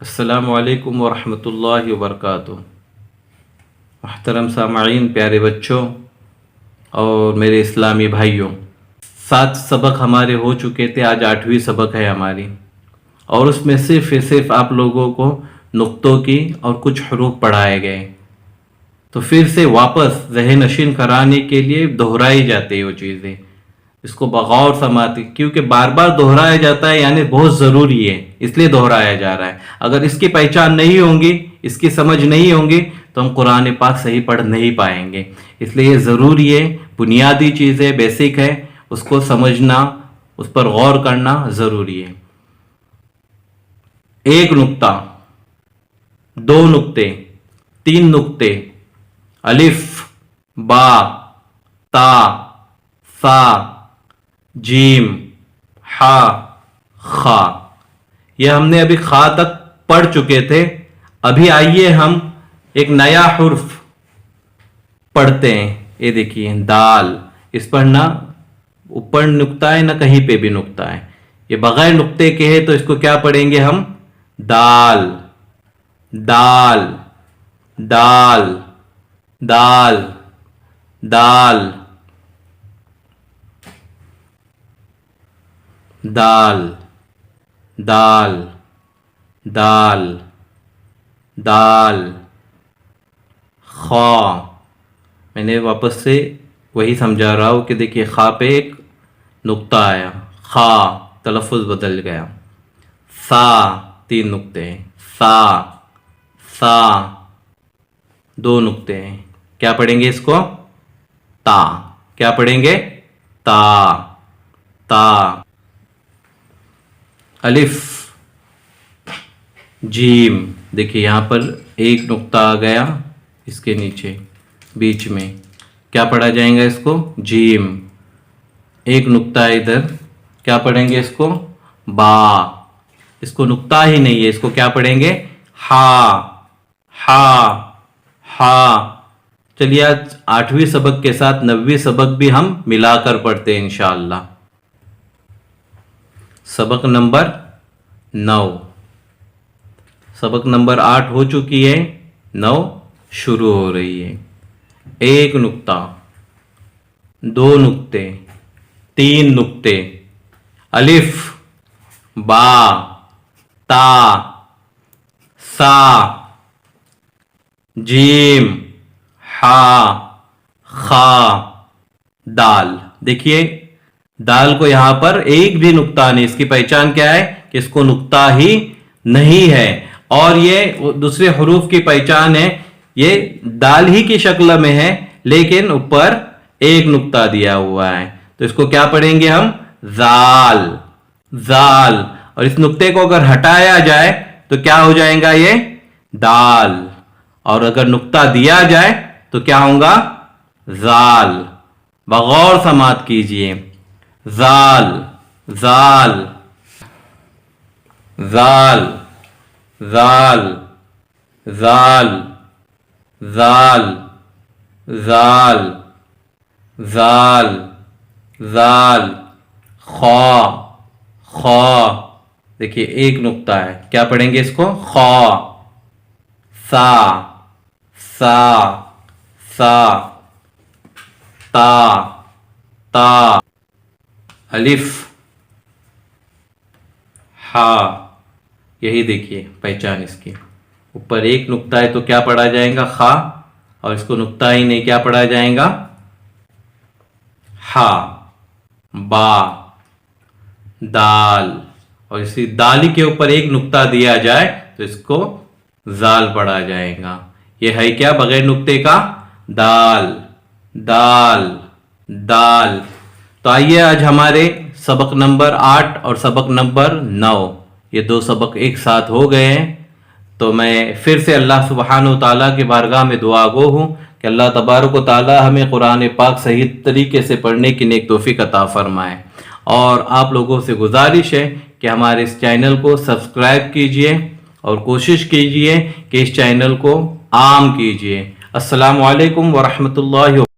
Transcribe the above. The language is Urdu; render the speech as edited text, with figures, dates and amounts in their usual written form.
السلام علیکم ورحمۃ اللہ وبرکاتہ۔ محترم سامعین، پیارے بچوں اور میرے اسلامی بھائیوں، 7 سبق ہمارے ہو چکے تھے، آج 8ویں سبق ہے ہماری، اور اس میں صرف آپ لوگوں کو نقطوں کی اور کچھ حروف پڑھائے گئے، تو پھر سے واپس ذہن نشین کرانے کے لیے دہرائی جاتی ہے وہ چیزیں، اس کو بغور سماعت، کیونکہ بار بار دہرایا جاتا ہے، یعنی بہت ضروری ہے، اس لیے دہرایا جا رہا ہے۔ اگر اس کی پہچان نہیں ہوگی، اس کی سمجھ نہیں ہوگی، تو ہم قرآن پاک صحیح پڑھ نہیں پائیں گے۔ اس لیے یہ ضروری ہے، بنیادی چیز ہے، بیسک ہے، اس کو سمجھنا، اس پر غور کرنا ضروری ہے۔ 1 نقطہ، 2 نقطے، 3 نقطے، الف، با، تا، سا، جیم، ہا، خا۔ یہ ہم نے ابھی خا تک پڑھ چکے تھے۔ ابھی آئیے ہم ایک نیا حرف پڑھتے ہیں۔ یہ دیکھیے دال، اس پر نہ اوپر نقطہ ہے نہ کہیں پہ بھی نقطہ ہے، یہ بغیر نقطے کے ہے، تو اس کو کیا پڑھیں گے ہم؟ دال، دال، دال، دال، دال، دال، دال، دال، دال، خا۔ میں نے واپس سے وہی سمجھا رہا ہوں کہ دیکھیے خا پہ ایک نقطہ آیا، خا تلفظ بدل گیا۔ سا 3 نقطے ہیں، سا، سا 2 نقطے ہیں، کیا پڑھیں گے اس کو؟ تا۔ کیا پڑھیں گے؟ تا، تا۔ الف، جیم، دیکھیے یہاں پر ایک نقطہ آ گیا، اس کے نیچے بیچ میں کیا پڑھا جائے گا اس کو؟ جیم۔ ایک نقطہ ادھر، کیا پڑھیں گے اس کو؟ با۔ اس کو نقطہ ہی نہیں ہے، اس کو کیا پڑھیں گے؟ ہا، ہا، ہا۔ چلیے آج 8ویں سبق کے ساتھ 9ویں سبق بھی ہم ملا کر پڑھتے ہیں انشاءاللہ۔ سبق نمبر 9، سبق نمبر 8 ہو چکی ہے، 9 شروع ہو رہی ہے۔ 1 نقطہ، 2 نقطے، 3 نقطے، الف، با، تا، سا، جیم، ہا، خا، دال۔ دیکھیے دال کو یہاں پر ایک بھی نقطہ نہیں، اس کی پہچان کیا ہے کہ اس کو نقطہ ہی نہیں ہے، اور یہ دوسرے حروف کی پہچان ہے، یہ دال ہی کی شکل میں ہے لیکن اوپر ایک نقطہ دیا ہوا ہے، تو اس کو کیا پڑھیں گے ہم؟ زال، زال۔ اور اس نقطے کو اگر ہٹایا جائے تو کیا ہو جائے گا؟ یہ دال، اور اگر نقطہ دیا جائے تو کیا ہوگا؟ زال۔ بغور سماعت کیجئے، زال، زال، زال، زال، زال، زال، زال، زال، زال، خا، خا۔ دیکھیے ایک نقطہ ہے، کیا پڑھیں گے اس کو؟ خا۔ سا، سا، سا، تا، تا، الف، ہا۔ یہی دیکھیے پہچان اس کی، اوپر ایک نقطہ ہے تو کیا پڑھا جائے گا؟ خا، اور اس کو نقطہ ہی نہیں، کیا پڑھا جائے گا؟ ہا۔ با، دال، اور اسی دال کے اوپر ایک نقطہ دیا جائے تو اس کو زال پڑھا جائے گا۔ یہ ہے کیا بغیر نقطے کا؟ دال، دال، دال۔ تو آئیے آج ہمارے سبق نمبر 8 اور سبق نمبر 9 یہ 2 سبق ایک ساتھ ہو گئے ہیں، تو میں پھر سے اللہ سبحانہ و تعالیٰ کی بارگاہ میں دعا گو ہوں کہ اللہ تبارک و تعالیٰ ہمیں قرآن پاک صحیح طریقے سے پڑھنے کی نیک توفیق عطا فرمائے، اور آپ لوگوں سے گزارش ہے کہ ہمارے اس چینل کو سبسکرائب کیجئے اور کوشش کیجئے کہ اس چینل کو عام کیجئے۔ السلام علیکم ورحمۃ اللہ وبرکاتہ۔